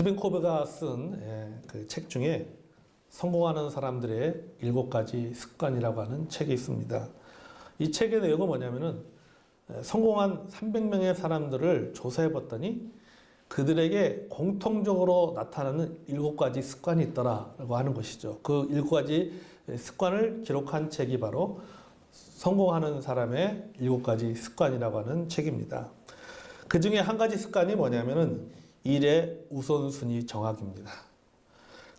스티븐 코베가 쓴 그 책 중에 성공하는 사람들의 7가지 습관이라고 하는 책이 있습니다. 이 책의 내용은 뭐냐면은 성공한 300명의 사람들을 조사해 봤더니 그들에게 공통적으로 나타나는 7가지 습관이 있더라라고 하는 것이죠. 그 7가지 습관을 기록한 책이 바로 성공하는 사람의 7가지 습관이라고 하는 책입니다. 그 중에 한 가지 습관이 뭐냐면은 일의 우선순위 정학입니다.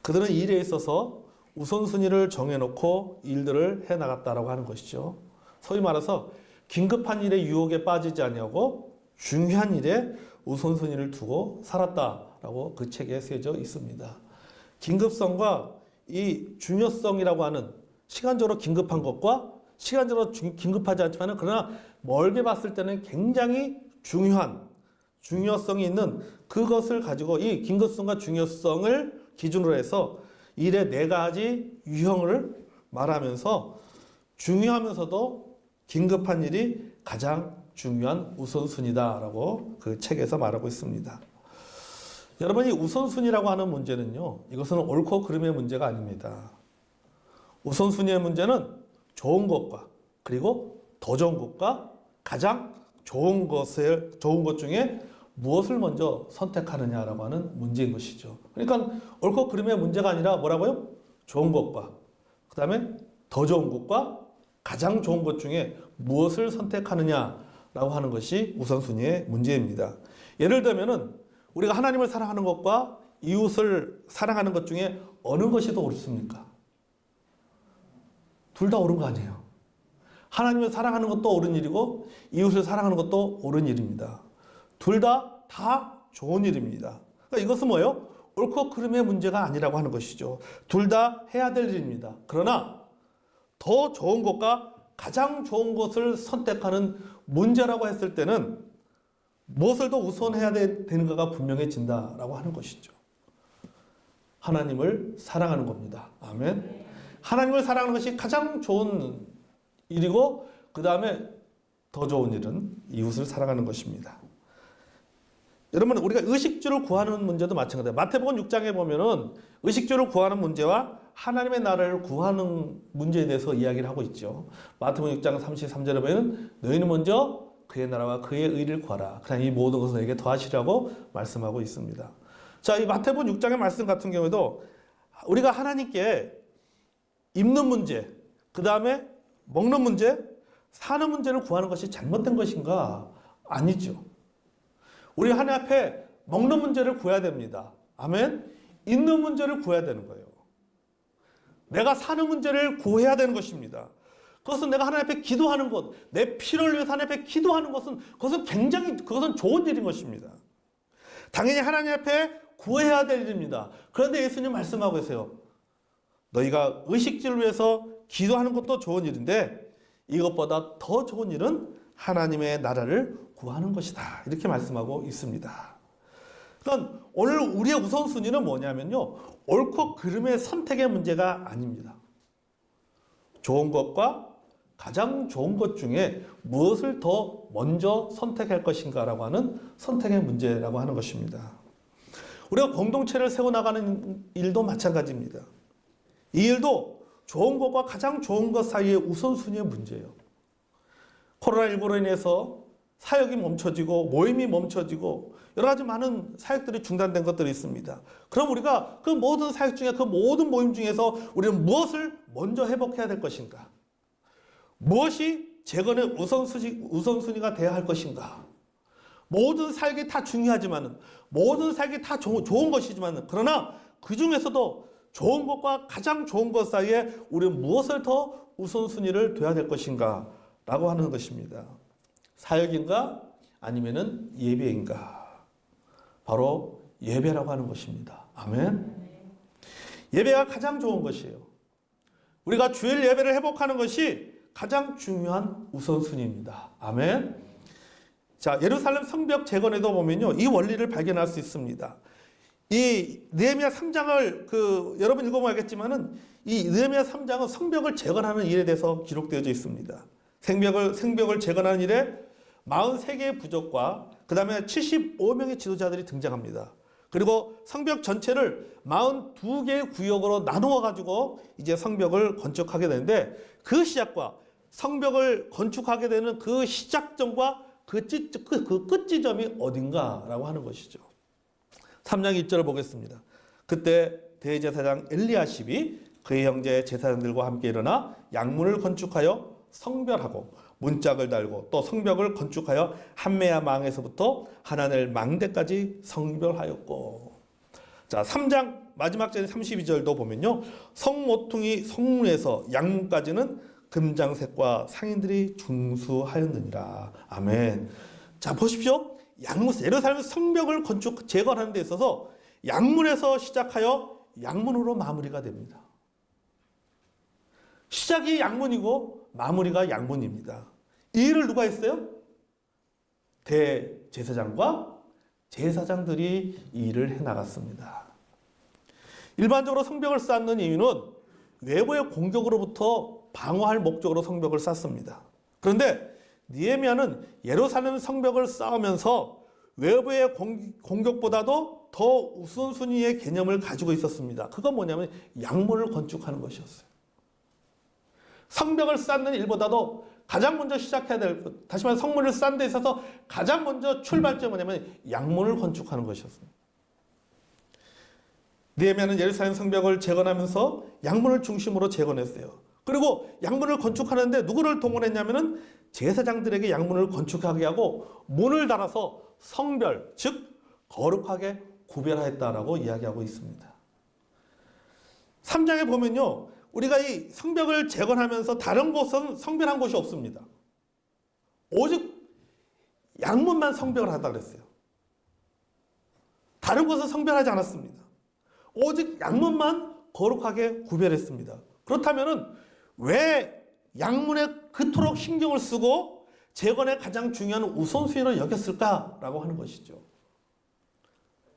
그들은 일에 있어서 우선순위를 정해놓고 일들을 해나갔다라고 하는 것이죠. 소위 말해서 긴급한 일의 유혹에 빠지지 않냐고 중요한 일에 우선순위를 두고 살았다라고 그 책에 쓰여져 있습니다. 긴급성과 이 중요성이라고 하는 시간적으로 긴급한 것과 시간적으로 긴급하지 않지만 그러나 멀게 봤을 때는 굉장히 중요성이 있는 그것을 가지고 이 긴급성과 중요성을 기준으로 해서 일의 4가지 유형을 말하면서 중요하면서도 긴급한 일이 가장 중요한 우선순위다라고 그 책에서 말하고 있습니다. 여러분, 이 우선순위라고 하는 문제는요, 이것은 옳고 그름의 문제가 아닙니다. 우선순위의 문제는 좋은 것과 그리고 더 좋은 것과 가장 좋은 것 중에 무엇을 먼저 선택하느냐라고 하는 문제인 것이죠. 그러니까 옳고 그름의 문제가 아니라 뭐라고요? 좋은 것과 그 다음에 더 좋은 것과 가장 좋은 것 중에 무엇을 선택하느냐라고 하는 것이 우선순위의 문제입니다. 예를 들면은 우리가 하나님을 사랑하는 것과 이웃을 사랑하는 것 중에 어느 것이 더 옳습니까? 둘 다 옳은 거 아니에요. 하나님을 사랑하는 것도 옳은 일이고 이웃을 사랑하는 것도 옳은 일입니다. 둘 다 좋은 일입니다. 그러니까 이것은 뭐예요? 옳고 그름의 문제가 아니라고 하는 것이죠. 둘 다 해야 될 일입니다. 그러나 더 좋은 것과 가장 좋은 것을 선택하는 문제라고 했을 때는 무엇을 더 우선해야 되는가가 분명해진다라고 하는 것이죠. 하나님을 사랑하는 겁니다. 아멘. 하나님을 사랑하는 것이 가장 좋은 일이고 그 다음에 더 좋은 일은 이웃을 사랑하는 것입니다. 여러분, 우리가 의식주를 구하는 문제도 마찬가지예요. 마태복음 6장에 보면은 의식주를 구하는 문제와 하나님의 나라를 구하는 문제에 대해서 이야기를 하고 있죠. 마태복음 6장 33절에 보면 너희는 먼저 그의 나라와 그의 의를 구하라. 그냥 이 모든 것을 너에게 더하시라고 말씀하고 있습니다. 자, 이 마태복음 6장의 말씀 같은 경우에도 우리가 하나님께 입는 문제, 그 다음에 먹는 문제, 사는 문제를 구하는 것이 잘못된 것인가? 아니죠. 우리 하나님 앞에 먹는 문제를 구해야 됩니다. 아멘. 있는 문제를 구해야 되는 거예요. 내가 사는 문제를 구해야 되는 것입니다. 그것은 내가 하나님 앞에 기도하는 것, 내 필요를 위해서 하나님 앞에 기도하는 것은 그것은 좋은 일인 것입니다. 당연히 하나님 앞에 구해야 될 일입니다. 그런데 예수님 말씀하고 계세요. 너희가 의식주를 위해서 기도하는 것도 좋은 일인데 이것보다 더 좋은 일은 하나님의 나라를 구하는 것이다. 이렇게 말씀하고 있습니다. 그러니까 오늘 우리의 우선순위는 뭐냐면요, 옳고 그름의 선택의 문제가 아닙니다. 좋은 것과 가장 좋은 것 중에 무엇을 더 먼저 선택할 것인가라고 하는 선택의 문제라고 하는 것입니다. 우리가 공동체를 세워나가는 일도 마찬가지입니다. 이 일도 좋은 것과 가장 좋은 것 사이의 우선순위의 문제예요. 코로나19로 인해서 사역이 멈춰지고 모임이 멈춰지고 여러 가지 많은 사역들이 중단된 것들이 있습니다. 그럼 우리가 그 모든 사역 중에 그 모든 모임 중에서 우리는 무엇을 먼저 회복해야 될 것인가? 무엇이 재건의 우선순위가 되어야 할 것인가? 모든 사역이 다 중요하지만 모든 사역이 다 좋은 것이지만 그러나 그 중에서도 좋은 것과 가장 좋은 것 사이에 우리는 무엇을 더 우선순위를 둬야 될 것인가? 라고 하는 것입니다. 사역인가? 아니면은 예배인가? 바로 예배라고 하는 것입니다. 아멘. 예배가 가장 좋은 것이에요. 우리가 주일 예배를 회복하는 것이 가장 중요한 우선순위입니다. 아멘. 자, 예루살렘 성벽 재건에도 보면요, 이 원리를 발견할 수 있습니다. 이 느헤미야 3장을 여러분 읽어봐야겠지만은 이 느헤미야 3장은 성벽을 재건하는 일에 대해서 기록되어져 있습니다. 성벽을 재건하는 일에 43개의 부족과 그 다음에 75명의 지도자들이 등장합니다. 그리고 성벽 전체를 42개의 구역으로 나누어 가지고 이제 성벽을 건축하게 되는데, 그 시작과 성벽을 건축하게 되는 그 시작점과 그 끝 지점이 어딘가라고 하는 것이죠. 3장 1절을 보겠습니다. 그때 대제사장 엘리야십이 그의 형제 제사장들과 함께 일어나 양문을 건축하여 성별하고 문짝을 달고 또 성벽을 건축하여 한메야 망에서부터 하나넬 망대까지 성별하였고. 자, 3장 마지막 절 32절도 보면요, 성모퉁이 성문에서 양문까지는 금장색과 상인들이 중수하였느니라. 아멘. 자, 보십시오. 양문, 예루살렘 성벽을 재건하는 데 있어서 양문에서 시작하여 양문으로 마무리가 됩니다. 시작이 양문이고 마무리가 양문입니다. 이 일을 누가 했어요? 대제사장과 제사장들이 이 일을 해나갔습니다. 일반적으로 성벽을 쌓는 이유는 외부의 공격으로부터 방어할 목적으로 성벽을 쌓습니다. 그런데 느헤미야는 예루살렘 성벽을 쌓으면서 외부의 공격보다도 더 우선순위의 개념을 가지고 있었습니다. 그건 뭐냐면 양문을 건축하는 것이었어요. 성벽을 쌓는 일보다도 가장 먼저 시작해야 될, 다시 말해 성문을 쌓는 데 있어서 가장 먼저 출발점이 뭐냐면 양문을 건축하는 것이었습니다. 느헤미야는 예루살렘 성벽을 재건하면서 양문을 중심으로 재건했어요. 그리고 양문을 건축하는데 누구를 동원했냐면은 제사장들에게 양문을 건축하게 하고 문을 달아서 성별, 즉 거룩하게 구별하였다라고 이야기하고 있습니다. 3장에 보면요, 우리가 이 성벽을 재건하면서 다른 곳은 성별한 곳이 없습니다. 오직 양문만 성별을 하다 그랬어요. 다른 곳은 성별하지 않았습니다. 오직 양문만 거룩하게 구별했습니다. 그렇다면은 왜 양문에 그토록 신경을 쓰고 재건의 가장 중요한 우선순위로 여겼을까라고 하는 것이죠.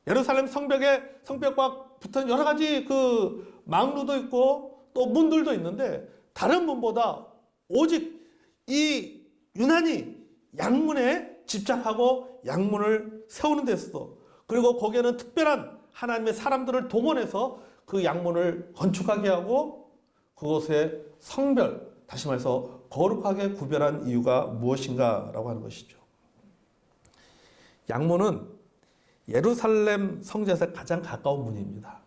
예루살렘 성벽과 붙은 여러 가지 그 망루도 있고 또 문들도 있는데 다른 문보다 오직 이 유난히 양문에 집착하고 양문을 세우는 데서, 그리고 거기에는 특별한 하나님의 사람들을 동원해서 그 양문을 건축하게 하고 그곳에 성별, 다시 말해서 거룩하게 구별한 이유가 무엇인가라고 하는 것이죠. 양문은 예루살렘 성전에서 가장 가까운 문입니다.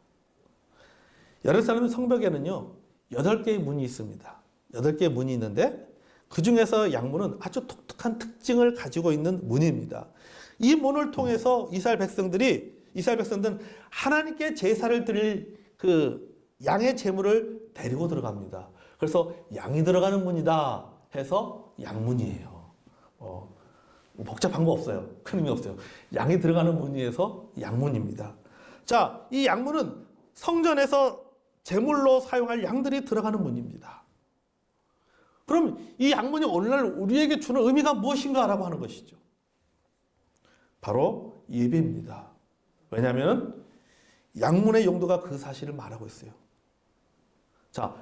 예루살렘 성벽에는요 8개의 문이 있습니다. 8개의 문이 있는데 그 중에서 양문은 아주 독특한 특징을 가지고 있는 문입니다. 이 문을 통해서 이스라엘 백성들은 하나님께 제사를 드릴 그 양의 제물을 데리고 들어갑니다. 그래서 양이 들어가는 문이다 해서 양문이에요. 복잡한 거 없어요. 큰 의미 없어요. 양이 들어가는 문이에서 양문입니다. 자, 이 양문은 성전에서 제물로 사용할 양들이 들어가는 문입니다. 그럼 이 양문이 오늘날 우리에게 주는 의미가 무엇인가라고 하는 것이죠. 바로 예배입니다. 왜냐하면 양문의 용도가 그 사실을 말하고 있어요. 자,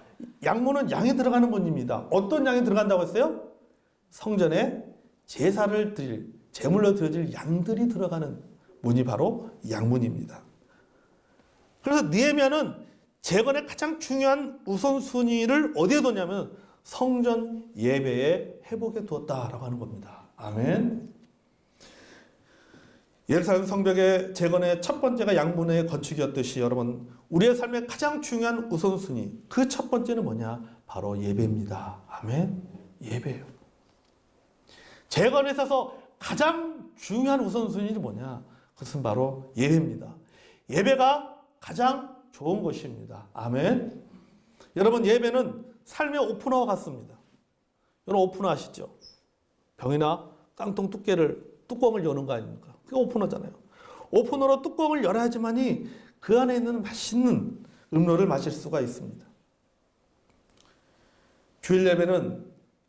양문은 양이 들어가는 문입니다. 어떤 양이 들어간다고 했어요? 성전에 제사를 드릴, 제물로 드려질 양들이 들어가는 문이 바로 양문입니다. 그래서 느헤미야는 재건의 가장 중요한 우선순위를 어디에 뒀냐면 성전 예배의 회복에 두었다라고 하는 겁니다. 아멘. 예루살렘 성벽의 재건의 첫 번째가 양문의 건축이었듯이 여러분, 우리의 삶의 가장 중요한 우선순위, 그 첫 번째는 뭐냐? 바로 예배입니다. 아멘. 예배예요. 재건에 있어서 가장 중요한 우선순위는 뭐냐? 그것은 바로 예배입니다. 예배가 가장 좋은 것입니다. 아멘. 여러분, 예배는 삶의 오프너와 같습니다. 여러분 오프너 아시죠? 병이나 깡통 뚜껑을 여는 거 아닙니까? 그게 오프너잖아요. 오프너로 뚜껑을 열어야지만이 그 안에 있는 맛있는 음료를 마실 수가 있습니다. 주일 예배는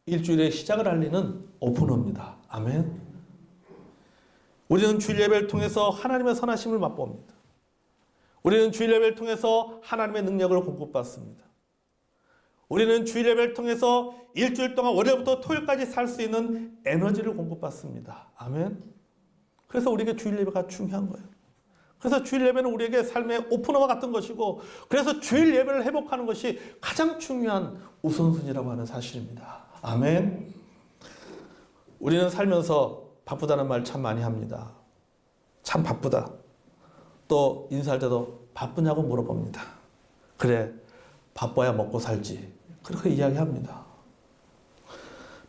일주일의 시작을 알리는 오프너입니다. 아멘. 우리는 주일 예배를 통해서 하나님의 선하심을 맛봅니다. 우리는 주일 예배를 통해서 하나님의 능력을 공급받습니다. 우리는 주일 예배를 통해서 일주일 동안 월요일부터 토요일까지 살 수 있는 에너지를 공급받습니다. 아멘. 그래서 우리에게 주일 예배가 중요한 거예요. 그래서 주일 예배는 우리에게 삶의 오프너와 같은 것이고, 그래서 주일 예배를 회복하는 것이 가장 중요한 우선순위라고 하는 사실입니다. 아멘. 우리는 살면서 바쁘다는 말 참 많이 합니다. 참 바쁘다. 또 인사할 때도 바쁘냐고 물어봅니다. 그래, 바빠야 먹고 살지. 그렇게 이야기합니다.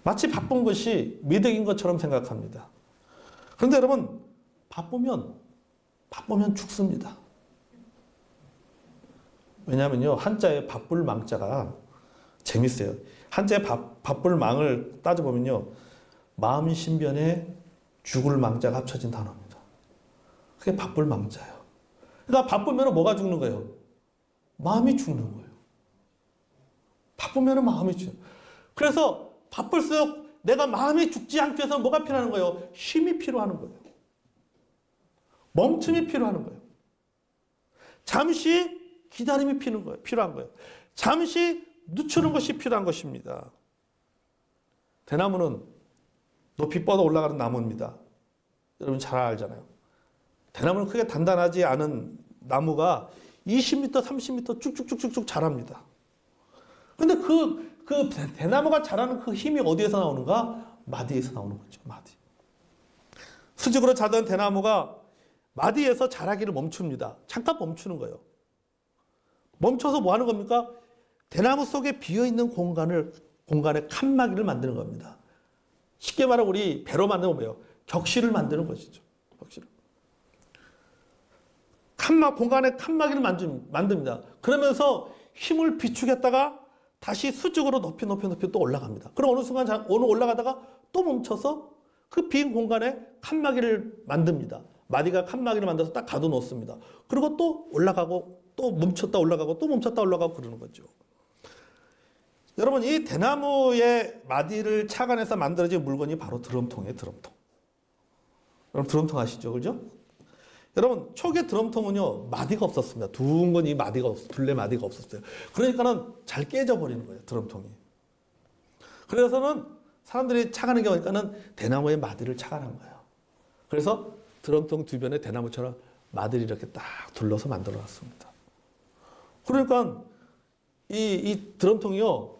마치 바쁜 것이 미덕인 것처럼 생각합니다. 그런데 여러분, 바쁘면 죽습니다. 왜냐하면요, 한자에 바쁠 망자가 재밌어요. 한자에 바쁠 망을 따져보면요, 마음 신변에 죽을 망자가 합쳐진 단어입니다. 그게 바쁠 망자예요. 그러니까 바쁘면 뭐가 죽는 거예요? 마음이 죽는 거예요. 바쁘면 마음이 죽는 거예요. 그래서 바쁠수록 내가 마음이 죽지 않기 위해서 뭐가 필요한 거예요? 쉼이 필요한 거예요. 멈춤이 필요한 거예요. 잠시 기다림이 필요한 거예요. 잠시 늦추는 것이 필요한 것입니다. 대나무는 높이 뻗어 올라가는 나무입니다. 여러분 잘 알잖아요. 대나무는 크게 단단하지 않은 나무가 20m, 30m 쭉쭉쭉쭉 자랍니다. 근데 그 대나무가 자라는 그 힘이 어디에서 나오는가? 마디에서 나오는 거죠. 마디. 수직으로 자던 대나무가 마디에서 자라기를 멈춥니다. 잠깐 멈추는 거예요. 멈춰서 뭐 하는 겁니까? 대나무 속에 비어있는 공간에 칸막이를 만드는 겁니다. 쉽게 말하면 우리 배로 만들면 뭐예요? 격실을 만드는 것이죠. 격실을. 공간에 칸막이를 만듭니다. 그러면서 힘을 비축했다가 다시 수직으로 높이 또 올라갑니다. 그럼 어느 순간 올라가다가 또 멈춰서 그 빈 공간에 칸막이를 만듭니다. 마디가 칸막이를 만들어서 딱 가둬놓습니다. 그리고 또 올라가고 또 멈췄다 올라가고 또 멈췄다 올라가고 그러는 거죠. 여러분, 이 대나무의 마디를 착안해서 만들어진 물건이 바로 드럼통이에요. 드럼통. 여러분 드럼통 아시죠? 그죠? 여러분 초기에 드럼통은요 마디가 없었습니다. 둥근 이 마디가 둘레 마디가 없었어요. 그러니까는 잘 깨져버리는 거예요. 드럼통이. 그래서는 사람들이 착안한 게 오니까는 대나무의 마디를 착안한 거예요. 그래서 드럼통 주변에 대나무처럼 마디를 이렇게 딱 둘러서 만들어 놨습니다. 그러니까 이 드럼통이요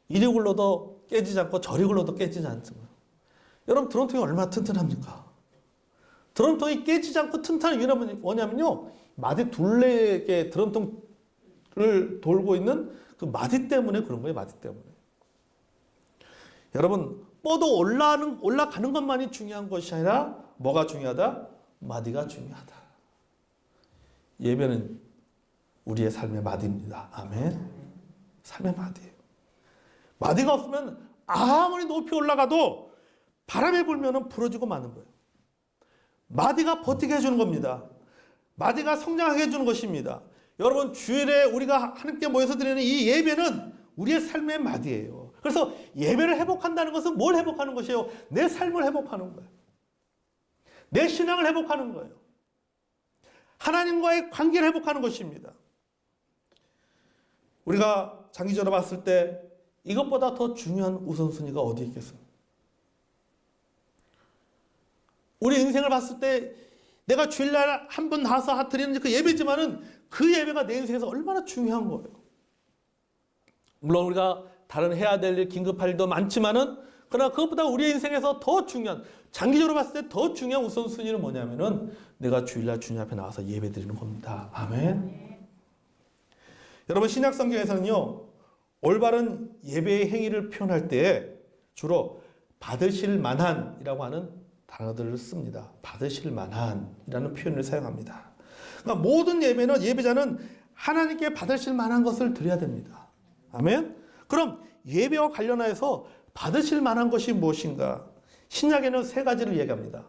이리 굴러도 깨지지 않고 저리 굴러도 깨지지 않습니다. 여러분 드럼통이 얼마나 튼튼합니까? 드럼통이 깨지지 않고 튼튼한 이유는 뭐냐면요, 마디 둘레에 드럼통을 돌고 있는 그 마디 때문에 그런 거예요. 마디 때문에. 여러분 뻗어 올라가는 것만이 중요한 것이 아니라 뭐가 중요하다? 마디가 중요하다. 예배는 우리의 삶의 마디입니다. 아멘. 삶의 마디예요. 마디가 없으면 아무리 높이 올라가도 바람이 불면 부러지고 마는 거예요. 마디가 버티게 해주는 겁니다. 마디가 성장하게 해주는 것입니다. 여러분 주일에 우리가 하나님께 모여서 드리는 이 예배는 우리의 삶의 마디예요. 그래서 예배를 회복한다는 것은 뭘 회복하는 것이에요? 내 삶을 회복하는 거예요. 내 신앙을 회복하는 거예요. 하나님과의 관계를 회복하는 것입니다. 우리가 장기적으로 봤을 때 이것보다 더 중요한 우선순위가 어디 있겠습니까? 우리 인생을 봤을 때 내가 주일날 한 번 나와서 드리는 그 예배지만은 그 예배가 내 인생에서 얼마나 중요한 거예요. 물론 우리가 다른 해야 될 일, 긴급할 일도 많지만은 그러나 그것보다 우리 인생에서 더 중요한, 장기적으로 봤을 때 더 중요한 우선순위는 뭐냐면은 내가 주일날 주님 앞에 나와서 예배 드리는 겁니다. 아멘. 여러분 신약 성경에서는요 올바른 예배의 행위를 표현할 때 주로 받으실 만한이라고 하는 단어들을 씁니다. 받으실 만한이라는 표현을 사용합니다. 그러니까 모든 예배자는 하나님께 받으실 만한 것을 드려야 됩니다. 아멘. 그럼 예배와 관련해서 받으실 만한 것이 무엇인가? 신약에는 세 가지를 얘기합니다.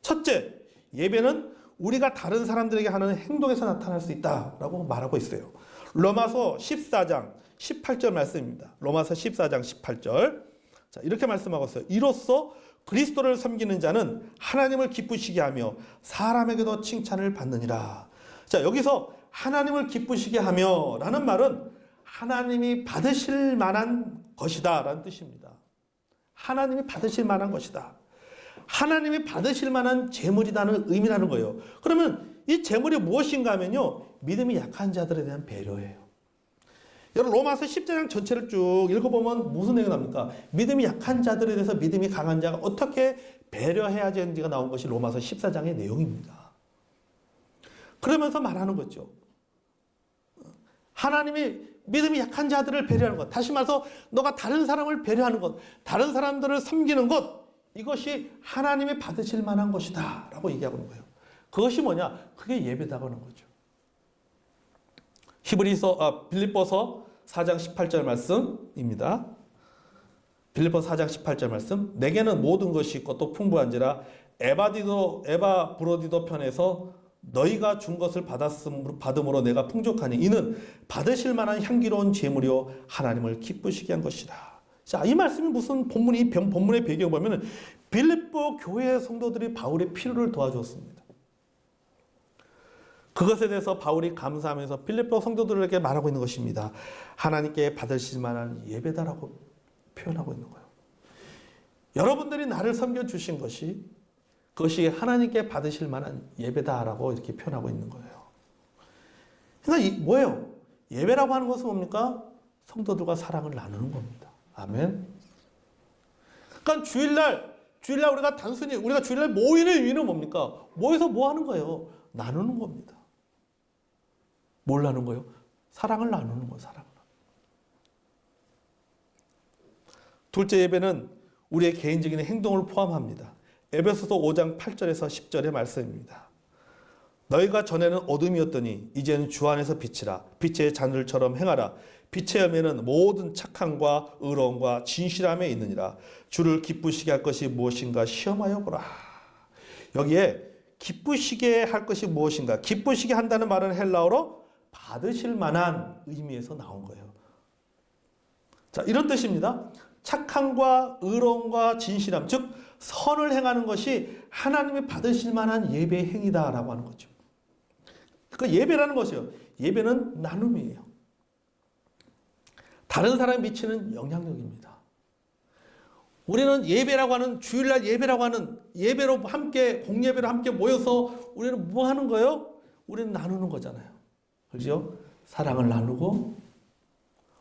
첫째, 예배는 우리가 다른 사람들에게 하는 행동에서 나타날 수 있다라고 말하고 있어요. 로마서 14장 18절 말씀입니다. 로마서 14장 18절. 자, 이렇게 말씀하고 있어요. 이로써 그리스도를 섬기는 자는 하나님을 기쁘시게 하며 사람에게도 칭찬을 받느니라. 자, 여기서 하나님을 기쁘시게 하며 라는 말은 하나님이 받으실 만한 것이다 라는 뜻입니다. 하나님이 받으실 만한 것이다. 하나님이 받으실 만한 재물이라는 의미라는 거예요. 그러면 이 제물이 무엇인가 하면요, 믿음이 약한 자들에 대한 배려예요. 여러분 로마서 10장 전체를 쭉 읽어보면 무슨 내용이 나옵니까? 믿음이 약한 자들에 대해서 믿음이 강한 자가 어떻게 배려해야 되는지가 나온 것이 로마서 14장의 내용입니다. 그러면서 말하는 거죠. 하나님이 믿음이 약한 자들을 배려하는 것, 다시 말해서 너가 다른 사람을 배려하는 것, 다른 사람들을 섬기는 것, 이것이 하나님이 받으실 만한 것이다 라고 얘기하고 있는 거예요. 그것이 뭐냐? 그게 예배다고 하는 거죠. 빌립보서 4장 18절 말씀입니다. 빌립보서 4장 18절 말씀. 내게는 모든 것이 있고 또 풍부한지라 에바브로디도 편에서 너희가 준 것을 받음으로 내가 풍족하니 이는 받으실 만한 향기로운 제물이요 하나님을 기쁘시게 한 것이다. 자, 이 말씀이 무슨 본문의 배경을 보면 빌립보 교회 성도들이 바울의 필요를 도와주었습니다. 그것에 대해서 바울이 감사하면서 빌립보 성도들에게 말하고 있는 것입니다. 하나님께 받으실 만한 예배다라고 표현하고 있는 거예요. 여러분들이 나를 섬겨주신 것이 그것이 하나님께 받으실 만한 예배다라고 이렇게 표현하고 있는 거예요. 그러니까 뭐예요? 예배라고 하는 것은 뭡니까? 성도들과 사랑을 나누는 겁니다. 아멘. 그러니까 주일날 우리가 단순히 우리가 주일날 모이는 이유는 뭡니까? 모여서 뭐 하는 거예요? 나누는 겁니다. 뭘 나누는 거예요? 사랑을 나누는 거예요. 사랑을. 둘째 예배는 우리의 개인적인 행동을 포함합니다. 에베소서 5장 8절에서 10절의 말씀입니다. 너희가 전에는 어둠이었더니 이제는 주 안에서 빛이라. 빛의 자녀들처럼 행하라. 빛의 열매는 모든 착함과 의로움과 진실함에 있느니라. 주를 기쁘시게 할 것이 무엇인가 시험하여 보라. 여기에 기쁘시게 할 것이 무엇인가? 기쁘시게 한다는 말은 헬라어로 받으실 만한 의미에서 나온 거예요. 자, 이런 뜻입니다. 착함과 의로움과 진실함, 즉 선을 행하는 것이 하나님이 받으실 만한 예배의 행위다라고 하는 거죠. 그러니까 예배라는 것이요. 예배는 나눔이에요. 다른 사람에 미치는 영향력입니다. 우리는 예배라고 하는 주일날 예배라고 하는 예배로 함께 공예배로 함께 모여서 우리는 뭐 하는 거예요? 우리는 나누는 거잖아요. 그렇죠? 사랑을 나누고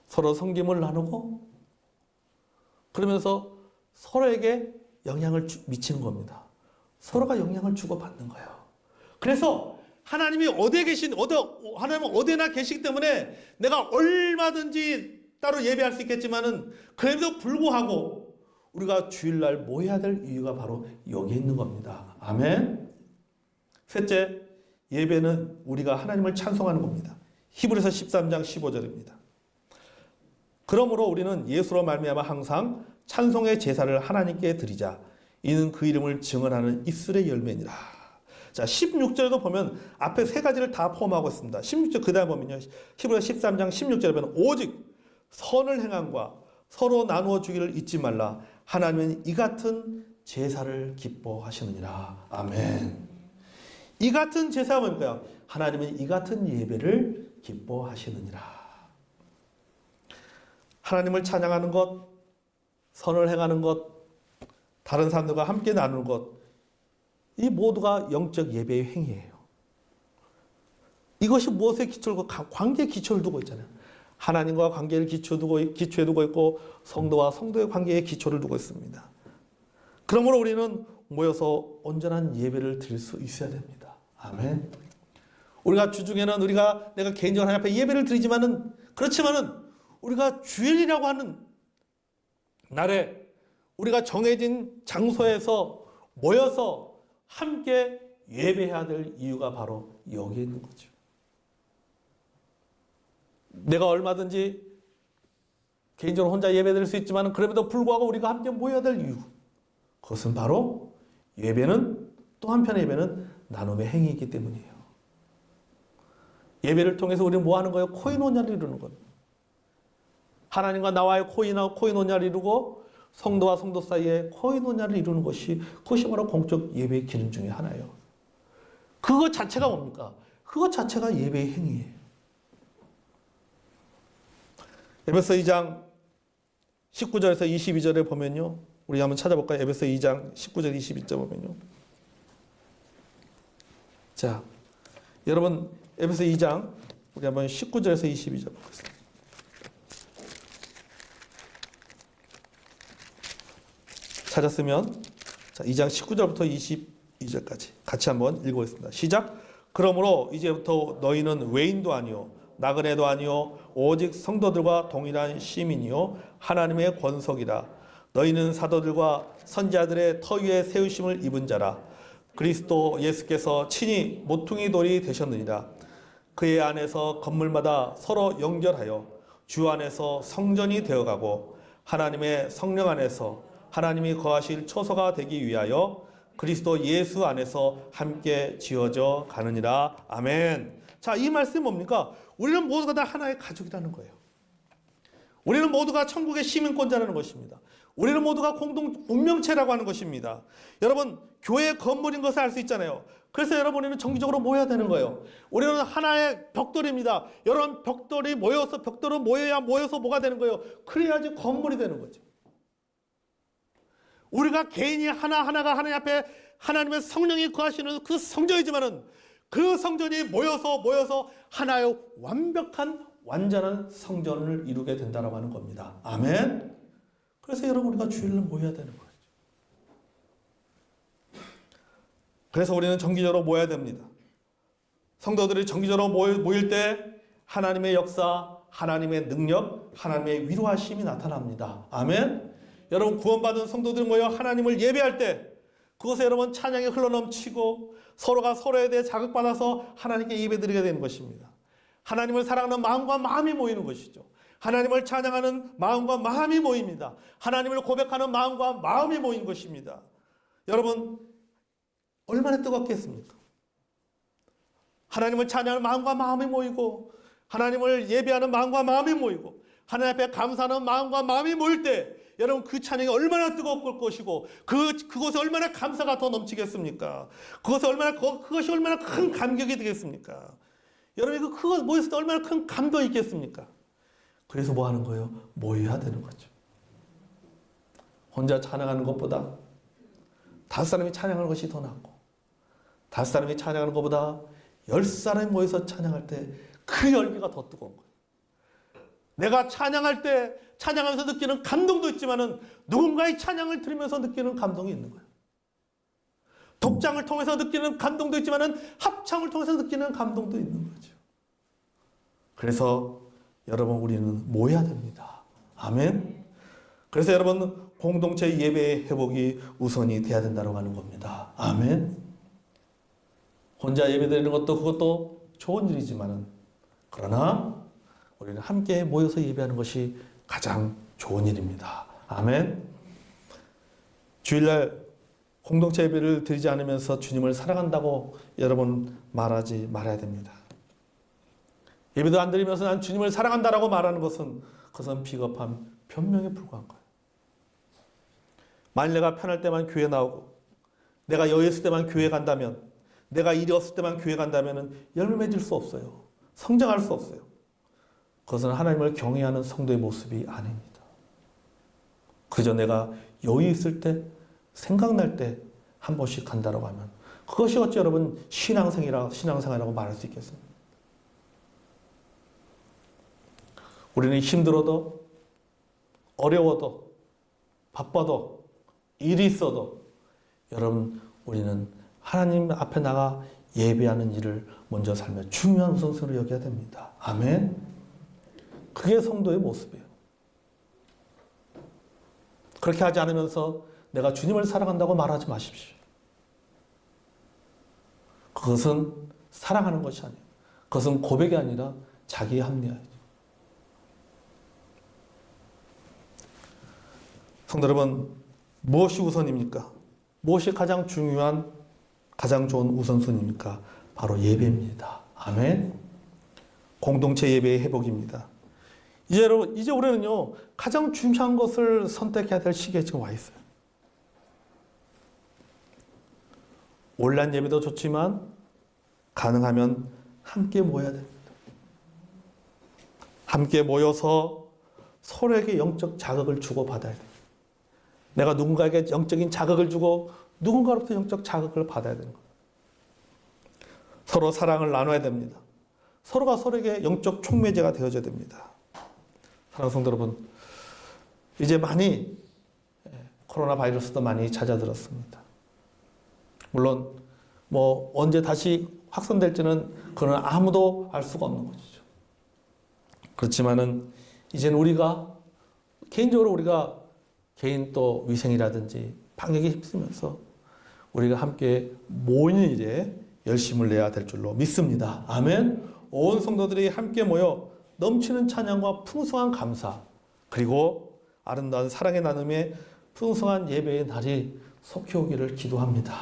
서로 섬김을 나누고 그러면서 서로에게 영향을 미치는 겁니다. 서로가 영향을 주고받는 거예요. 그래서 하나님이 하나님은 어디나 계시기 때문에 내가 얼마든지 따로 예배할 수 있겠지만은 그래도 불구하고 우리가 주일날 모여야 될 이유가 바로 여기 있는 겁니다. 아멘. 셋째, 예배는 우리가 하나님을 찬송하는 겁니다. 히브리서 13장 15절입니다. 그러므로 우리는 예수로 말미암아 항상 찬송의 제사를 하나님께 드리자. 이는 그 이름을 증언하는 입술의 열매니라. 자, 16절에도 보면 앞에 세 가지를 다 포함하고 있습니다. 16절 그 다음 보면요. 히브리서 13장 16절에 보면 오직 선을 행함과 서로 나누어 주기를 잊지 말라. 하나님은 이 같은 제사를 기뻐하시느니라. 아멘. 이 같은 제사가 뭡니까? 하나님은 이 같은 예배를 기뻐하시느니라. 하나님을 찬양하는 것, 선을 행하는 것, 다른 사람들과 함께 나누는 것, 이 모두가 영적 예배의 행위예요. 이것이 무엇에 기초를 관계에 기초를 두고 있잖아요. 하나님과 관계를 기초에 두고 있고 성도와 성도의 관계에 기초를 두고 있습니다. 그러므로 우리는 모여서 온전한 예배를 드릴 수 있어야 됩니다. 아멘. 우리가 주중에는 내가 개인적으로 하나님 앞에 예배를 드리지만은 그렇지만은 우리가 주일이라고 하는 날에 우리가 정해진 장소에서 모여서 함께 예배해야 될 이유가 바로 여기 있는 거죠. 내가 얼마든지 개인적으로 혼자 예배 드릴 수 있지만 그럼에도 불구하고 우리가 함께 모여야 될 이유, 그것은 바로 예배는 또 한편의 예배는 나눔의 행위이기 때문이에요. 예배를 통해서 우리는 뭐 하는 거예요? 코이노냐를 이루는 것. 하나님과 나와의 코이노냐를 이루고 성도와 성도 사이에 코이노냐를 이루는 그것이 바로 공적 예배의 기능 중에 하나예요. 그것 자체가 뭡니까? 그것 자체가 예배의 행위예요. 에베소 2장 19절에서 22절에 보면요. 우리 한번 찾아볼까요? 에베소 2장 19절 22절 보면요. 자, 여러분 에베소 2장 우리 한번 19절에서 22절 보겠습니다. 찾았으면 자, 2장 19절부터 22절까지 같이 한번 읽어보겠습니다. 시작. 그러므로 이제부터 너희는 외인도 아니요 나그네도 아니요 오직 성도들과 동일한 시민이요 하나님의 권속이라. 너희는 사도들과 선지자들의 터 위에 세우심을 입은 자라. 그리스도 예수께서 친히 모퉁이 돌이 되셨느니라. 그의 안에서 건물마다 서로 연결하여 주 안에서 성전이 되어가고 하나님의 성령 안에서 하나님이 거하실 초소가 되기 위하여 그리스도 예수 안에서 함께 지어져 가느니라. 아멘. 자, 이 말씀이 뭡니까? 우리는 모두가 다 하나의 가족이라는 거예요. 우리는 모두가 천국의 시민권자라는 것입니다. 우리는 모두가 공동 운명체라고 하는 것입니다. 여러분, 교회 건물인 것을 알 수 있잖아요. 그래서 여러분, 우리는 정기적으로 모여야 되는 거예요. 우리는 하나의 벽돌입니다. 여러분, 벽돌이 모여서, 벽돌은 모여서 뭐가 되는 거예요? 그래야지 건물이 되는 거죠. 우리가 개인이 하나하나가 하나님 앞에 하나님의 성령이 거하시는 그 성전이지만은 그 성전이 모여서 하나의 완벽한 완전한 성전을 이루게 된다라고 하는 겁니다. 아멘. 그래서 여러분 우리가 주일날 모여야 되는 거죠. 그래서 우리는 정기적으로 모여야 됩니다. 성도들이 정기적으로 모일 때 하나님의 역사, 하나님의 능력, 하나님의 위로하심이 나타납니다. 아멘. 여러분 구원받은 성도들 모여 하나님을 예배할 때 그곳에 여러분 찬양이 흘러넘치고 서로가 서로에 대해 자극받아서 하나님께 예배드리게 되는 것입니다. 하나님을 사랑하는 마음과 마음이 모이는 것이죠. 하나님을 찬양하는 마음과 마음이 모입니다. 하나님을 고백하는 마음과 마음이 모인 것입니다. 여러분 얼마나 뜨겁겠습니까? 하나님을 찬양하는 마음과 마음이 모이고 하나님을 예배하는 마음과 마음이 모이고 하나님 앞에 감사하는 마음과 마음이 모일 때 여러분 그 찬양이 얼마나 뜨거울 것이고 그곳에 얼마나 감사가 더 넘치겠습니까? 그것이 얼마나 큰 감격이 되겠습니까? 여러분 그것 모였을 때 얼마나 큰 감동이 있겠습니까? 그래서 뭐 하는 거예요? 모여야 되는 거죠. 혼자 찬양하는 것보다 5사람이 찬양하는 것이 더 낫고 5사람이 찬양하는 것보다 10사람이 모여서 찬양할 때 그 열기가 더 뜨거운 거예요. 내가 찬양할 때 찬양하면서 느끼는 감동도 있지만은 누군가의 찬양을 들으면서 느끼는 감동이 있는 거예요. 독장을 통해서 느끼는 감동도 있지만은 합창을 통해서 느끼는 감동도 있는 거죠. 그래서 여러분 우리는 모여야 됩니다. 아멘. 그래서 여러분 공동체 예배의 회복이 우선이 돼야 된다고 하는 겁니다. 아멘. 혼자 예배드리는 것도 그것도 좋은 일이지만은 그러나 우리는 함께 모여서 예배하는 것이 가장 좋은 일입니다. 아멘. 주일날 공동체 예배를 드리지 않으면서 주님을 사랑한다고 여러분 말하지 말아야 됩니다. 예배도 안 드리면서 난 주님을 사랑한다라고 말하는 것은 그것은 비겁한 변명에 불과한 거예요. 만일 내가 편할 때만 교회 나오고 내가 여유 있을 때만 교회 간다면 내가 일이 없을 때만 교회 간다면 열매 맺을 수 없어요. 성장할 수 없어요. 그것은 하나님을 경외하는 성도의 모습이 아닙니다. 그저 내가 여유 있을 때 생각날 때 한 번씩 간다고 하면 그것이 어찌 여러분 신앙생활이라고 말할 수 있겠습니까? 우리는 힘들어도 어려워도 바빠도 일이 있어도 여러분 우리는 하나님 앞에 나가 예배하는 일을 먼저 살며 중요한 우선순위로 여겨야 됩니다. 아멘. 그게 성도의 모습이에요. 그렇게 하지 않으면서 내가 주님을 사랑한다고 말하지 마십시오. 그것은 사랑하는 것이 아니에요. 그것은 고백이 아니라 자기 합리화이죠. 성도 여러분, 무엇이 우선입니까? 무엇이 가장 중요한, 가장 좋은 우선순위입니까? 바로 예배입니다. 아멘. 공동체 예배의 회복입니다. 이제 우리는요, 가장 중요한 것을 선택해야 될 시기에 지금 와 있어요. 온라인 예배도 좋지만, 가능하면 함께 모여야 됩니다. 함께 모여서 서로에게 영적 자극을 주고받아야 돼요. 내가 누군가에게 영적인 자극을 주고 누군가로부터 영적 자극을 받아야 되는 거예요. 서로 사랑을 나눠야 됩니다. 서로가 서로에게 영적 촉매제가 되어줘야 됩니다. 사랑하는 성도 여러분, 이제 많이 코로나 바이러스도 많이 잦아들었습니다. 물론 뭐 언제 다시 확산될지는 그건 아무도 알 수가 없는 것이죠. 그렇지만은 이제는 우리가 개인적으로 우리가 개인 또 위생이라든지 방역에 힘쓰면서 우리가 함께 모이는 일에 열심을 내야 될 줄로 믿습니다. 아멘. 온 성도들이 함께 모여 넘치는 찬양과 풍성한 감사 그리고 아름다운 사랑의 나눔에 풍성한 예배의 날이 속히 오기를 기도합니다.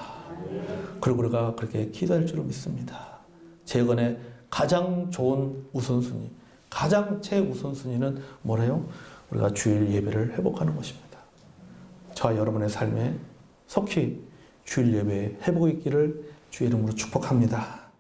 그리고 우리가 그렇게 기도할 줄로 믿습니다. 재건의 가장 좋은 우선순위, 가장 최우선순위는 뭐래요? 우리가 주일 예배를 회복하는 것입니다. 저와 여러분의 삶에 속히 주일 예배 회복이 있기를 주의 이름으로 축복합니다.